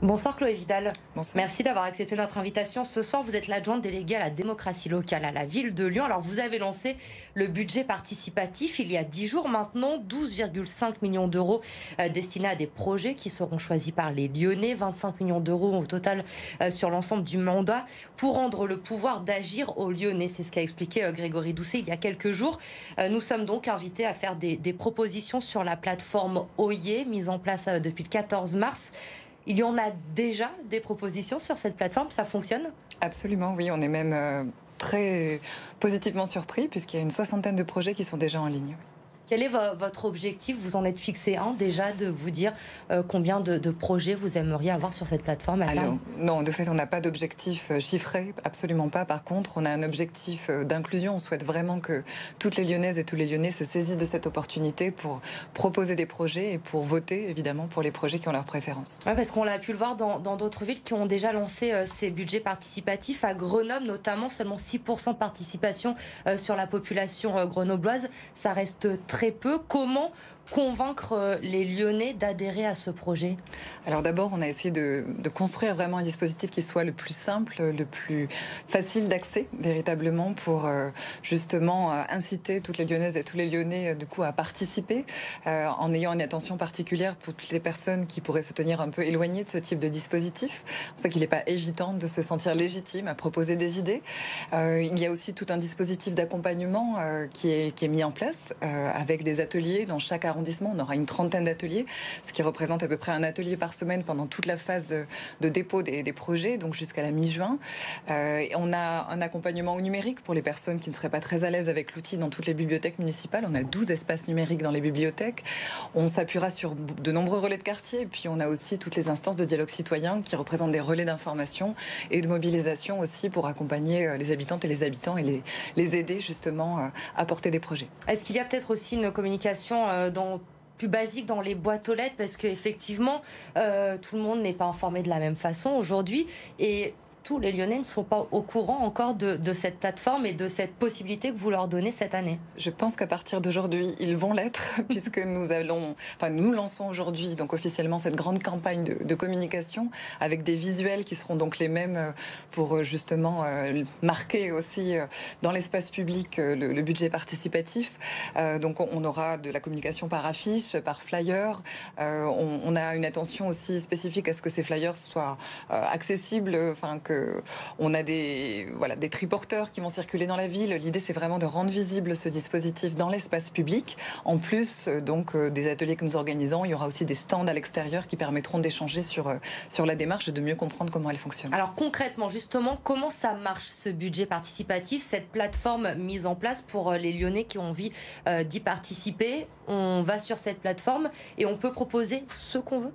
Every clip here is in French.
Bonsoir Chloé Vidal. Bonsoir. Merci d'avoir accepté notre invitation. Ce soir, vous êtes l'adjointe déléguée à la démocratie locale à la ville de Lyon. Alors, vous avez lancé le budget participatif il y a 10 jours maintenant, 12,5 millions d'euros destinés à des projets qui seront choisis par les Lyonnais, 25 millions d'euros au total sur l'ensemble du mandat pour rendre le pouvoir d'agir aux Lyonnais. C'est ce qu'a expliqué Grégory Doucet il y a quelques jours. Nous sommes donc invités à faire des propositions sur la plateforme Oyer, mise en place depuis le 14 mars. Il y en a déjà des propositions sur cette plateforme, ça fonctionne ? Absolument, oui, on est même très positivement surpris puisqu'il y a une 60aine de projets qui sont déjà en ligne. Quel est votre objectif ? Vous en êtes fixé un déjà, de vous dire combien de projets vous aimeriez avoir sur cette plateforme à terme ? Non, de fait, on n'a pas d'objectif chiffré, absolument pas. Par contre, on a un objectif d'inclusion. On souhaite vraiment que toutes les Lyonnaises et tous les Lyonnais se saisissent de cette opportunité pour proposer des projets et pour voter, évidemment, pour les projets qui ont leur préférence. Oui, parce qu'on l'a pu le voir dans d'autres villes qui ont déjà lancé ces budgets participatifs. À Grenoble, notamment, seulement 6% de participation sur la population grenobloise. Ça reste très peu. Comment convaincre les Lyonnais d'adhérer à ce projet ? Alors d'abord, on a essayé de construire vraiment un dispositif qui soit le plus simple, le plus facile d'accès, véritablement, pour justement inciter toutes les Lyonnaises et tous les Lyonnais du coup à participer, en ayant une attention particulière pour toutes les personnes qui pourraient se tenir un peu éloignées de ce type de dispositif. C'est pour ça qu'il n'est pas évident de se sentir légitime à proposer des idées. Il y a aussi tout un dispositif d'accompagnement qui est mis en place avec des ateliers dans chaque arrondissement. On aura une 30aine d'ateliers, ce qui représente à peu près un atelier par semaine pendant toute la phase de dépôt des projets, donc jusqu'à la mi-juin. On a un accompagnement au numérique pour les personnes qui ne seraient pas très à l'aise avec l'outil dans toutes les bibliothèques municipales. On a 12 espaces numériques dans les bibliothèques. On s'appuiera sur de nombreux relais de quartier. Et puis on a aussi toutes les instances de dialogue citoyen qui représentent des relais d'information et de mobilisation aussi pour accompagner les habitantes et les habitants et les aider justement à porter des projets. Est-ce qu'il y a peut-être aussi une communication plus basique dans les boîtes aux lettres, parce qu'effectivement, tout le monde n'est pas informé de la même façon aujourd'hui, et tous les Lyonnais ne sont pas au courant encore de cette plateforme et de cette possibilité que vous leur donnez cette année. Je pense qu'à partir d'aujourd'hui, ils vont l'être, puisque nous lançons aujourd'hui donc officiellement cette grande campagne de communication avec des visuels qui seront donc les mêmes pour justement marquer aussi dans l'espace public le budget participatif. Donc on aura de la communication par affiche, par flyer. On a une attention aussi spécifique à ce que ces flyers soient accessibles, on a des triporteurs qui vont circuler dans la ville. L'idée, c'est vraiment de rendre visible ce dispositif dans l'espace public. En plus, des ateliers que nous organisons, il y aura aussi des stands à l'extérieur qui permettront d'échanger sur la démarche et de mieux comprendre comment elle fonctionne. Alors concrètement, justement, comment ça marche ce budget participatif, cette plateforme mise en place pour les Lyonnais qui ont envie d'y participer ? On va sur cette plateforme et on peut proposer ce qu'on veut ?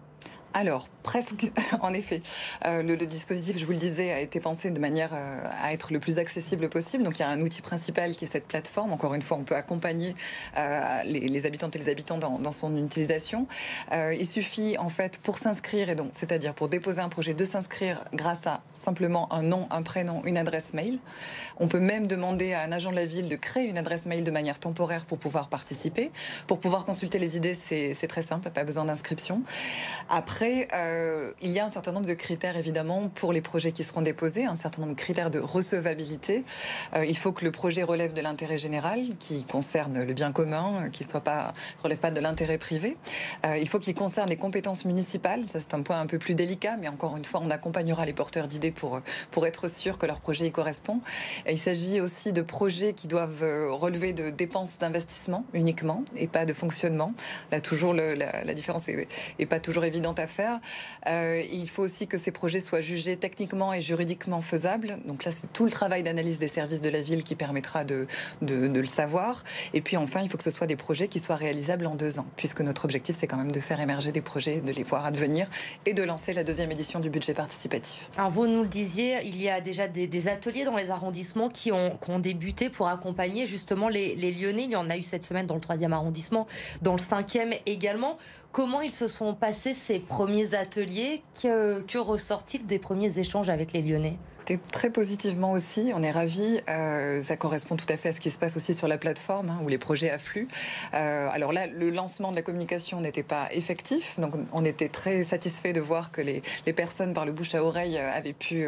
Alors, presque, en effet. Le dispositif, je vous le disais, a été pensé de manière à être le plus accessible possible. Donc, il y a un outil principal qui est cette plateforme. Encore une fois, on peut accompagner les habitantes et les habitants dans son utilisation. Il suffit, en fait, pour s'inscrire, et donc, c'est-à-dire pour déposer un projet, de s'inscrire grâce à simplement un nom, un prénom, une adresse mail. On peut même demander à un agent de la ville de créer une adresse mail de manière temporaire pour pouvoir participer. Pour pouvoir consulter les idées, c'est très simple, pas besoin d'inscription. Après, il y a un certain nombre de critères, évidemment, pour les projets qui seront déposés, un certain nombre de critères de recevabilité. Il faut que le projet relève de l'intérêt général, qui concerne le bien commun, qui relève pas de l'intérêt privé. Il faut qu'il concerne les compétences municipales. Ça, c'est un point un peu plus délicat, mais encore une fois, on accompagnera les porteurs d'idées pour être sûr que leur projet y correspond. Et il s'agit aussi de projets qui doivent relever de dépenses d'investissement uniquement, et pas de fonctionnement. Là, toujours, la différence est pas toujours évidente à faire. Il faut aussi que ces projets soient jugés techniquement et juridiquement faisables. Donc là, c'est tout le travail d'analyse des services de la ville qui permettra de le savoir. Et puis enfin, il faut que ce soit des projets qui soient réalisables en 2 ans, puisque notre objectif, c'est quand même de faire émerger des projets, de les voir advenir et de lancer la 2e édition du budget participatif. Alors vous nous le disiez, il y a déjà des ateliers dans les arrondissements qui ont débuté pour accompagner justement les Lyonnais. Il y en a eu cette semaine dans le 3e arrondissement, dans le 5e également. Comment ils se sont passés ces premiers ateliers. Que ressort-il des premiers échanges avec les Lyonnais ? Très positivement aussi, on est ravis. Ça correspond tout à fait à ce qui se passe aussi sur la plateforme, où les projets affluent. Alors là, le lancement de la communication n'était pas effectif, donc on était très satisfait de voir que les personnes par le bouche à oreille avaient pu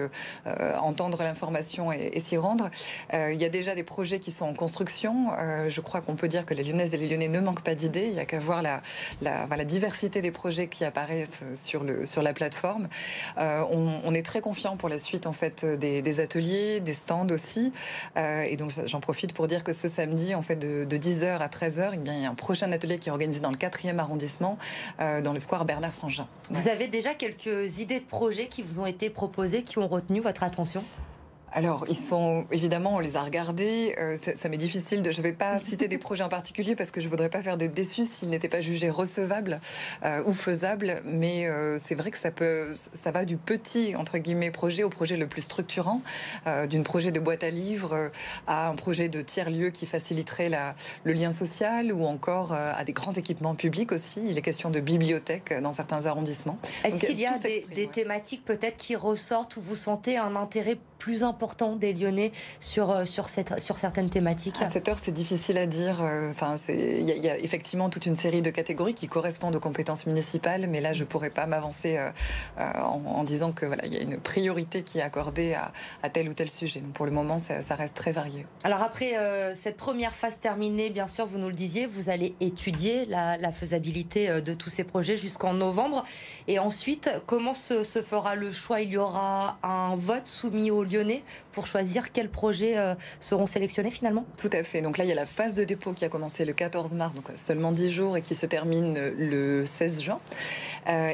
entendre l'information et s'y rendre. Il y a déjà des projets qui sont en construction. Je crois qu'on peut dire que les Lyonnaises et les Lyonnais ne manquent pas d'idées. Il n'y a qu'à voir la diversité des projets qui apparaissent sur la plateforme. On est très confiant pour la suite, en fait, des ateliers, des stands aussi. Et donc, j'en profite pour dire que ce samedi, en fait, de 10h à 13h, il y a un prochain atelier qui est organisé dans le 4e arrondissement, dans le square Bernard Frangin. Vous avez déjà quelques idées de projets qui vous ont été proposés, qui ont retenu votre attention ? Alors, évidemment, on les a regardés. Ça m'est difficile je ne vais pas citer des projets en particulier parce que je ne voudrais pas faire de déçus s'ils n'étaient pas jugés recevables ou faisables. Mais c'est vrai que ça va du petit, entre guillemets, projet au projet le plus structurant, d'une projet de boîte à livres à un projet de tiers-lieu qui faciliterait le lien social, ou encore à des grands équipements publics aussi. Il est question de bibliothèques dans certains arrondissements. Est-ce qu'il y a des thématiques peut-être qui ressortent où vous sentez un intérêt plus important des Lyonnais sur certaines thématiques? À cette heure, c'est difficile à dire. Il y a effectivement toute une série de catégories qui correspondent aux compétences municipales, mais là, je ne pourrais pas m'avancer en disant que il y a une priorité qui est accordée à tel ou tel sujet. Donc, pour le moment, ça reste très varié. Alors après cette première phase terminée, bien sûr, vous nous le disiez, vous allez étudier la faisabilité de tous ces projets jusqu'en novembre. Et ensuite, comment se fera le choix? Il y aura un vote soumis aux Lyonnais pour choisir quels projets seront sélectionnés finalement? Tout à fait. Donc là, il y a la phase de dépôt qui a commencé le 14 mars, donc seulement 10 jours, et qui se termine le 16 juin.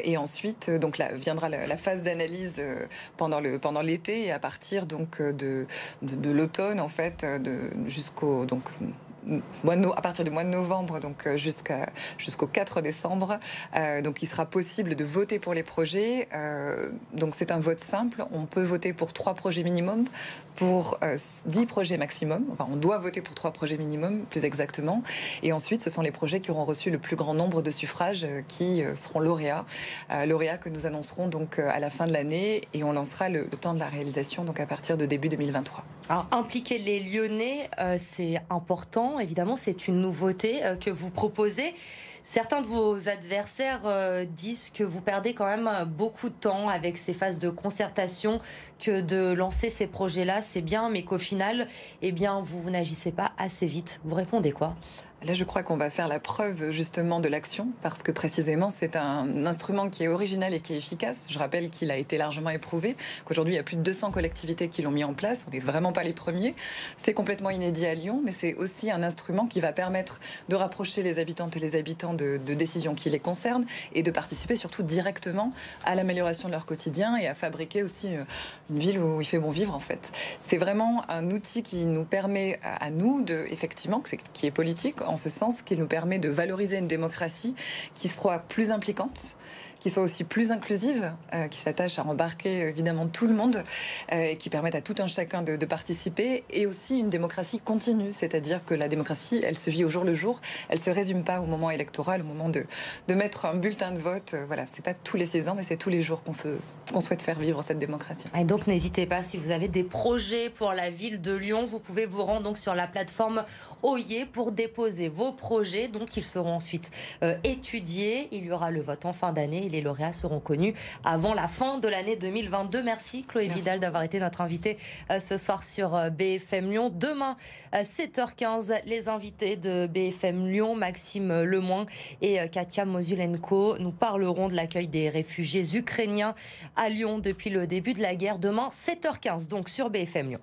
Et ensuite, donc là, viendra la phase d'analyse pendant l'été, et à partir donc de l'automne, en fait, jusqu'au à partir du mois de novembre, donc jusqu'au 4 décembre. Donc il sera possible de voter pour les projets. Donc c'est un vote simple. On peut voter pour 3 projets minimum, pour 10 projets maximum. Enfin, on doit voter pour 3 projets minimum, plus exactement. Et ensuite, ce sont les projets qui auront reçu le plus grand nombre de suffrages qui seront lauréats. Lauréats que nous annoncerons donc à la fin de l'année, et on lancera le temps de la réalisation donc à partir de début 2023. Alors, impliquer les Lyonnais, c'est important. Évidemment, c'est une nouveauté que vous proposez. Certains de vos adversaires disent que vous perdez quand même beaucoup de temps avec ces phases de concertation, que de lancer ces projets-là, c'est bien, mais qu'au final, vous n'agissez pas assez vite. Vous répondez quoi ? Là, je crois qu'on va faire la preuve justement de l'action, parce que précisément, c'est un instrument qui est original et qui est efficace. Je rappelle qu'il a été largement éprouvé, qu'aujourd'hui, il y a plus de 200 collectivités qui l'ont mis en place. On n'est vraiment pas les premiers. C'est complètement inédit à Lyon, mais c'est aussi un instrument qui va permettre de rapprocher les habitantes et les habitants de décisions qui les concernent, et de participer surtout directement à l'amélioration de leur quotidien, et à fabriquer aussi une ville où il fait bon vivre, en fait. C'est vraiment un outil qui nous permet à nous, effectivement, qui est politique, en ce sens qu'il nous permet de valoriser une démocratie qui soit plus impliquante, qui soit aussi plus inclusive, qui s'attache à embarquer évidemment tout le monde, et qui permette à tout un chacun de participer, et aussi une démocratie continue, c'est-à-dire que la démocratie, elle se vit au jour le jour, elle se résume pas au moment électoral, au moment de mettre un bulletin de vote. Voilà, c'est pas tous les 6 ans, mais c'est tous les jours qu'on souhaite faire vivre cette démocratie. Et donc n'hésitez pas, si vous avez des projets pour la ville de Lyon, vous pouvez vous rendre donc sur la plateforme Oyer pour déposer vos projets. Donc ils seront ensuite étudiés. Il y aura le vote en fin d'année et les lauréats seront connus avant la fin de l'année 2022. Merci Chloé Vidal d'avoir été notre invitée ce soir sur BFM Lyon. Demain, 7h15, les invités de BFM Lyon, Maxime Lemoin et Katia Mozulenko, nous parleront de l'accueil des réfugiés ukrainiens à Lyon depuis le début de la guerre. Demain, 7h15, donc sur BFM Lyon.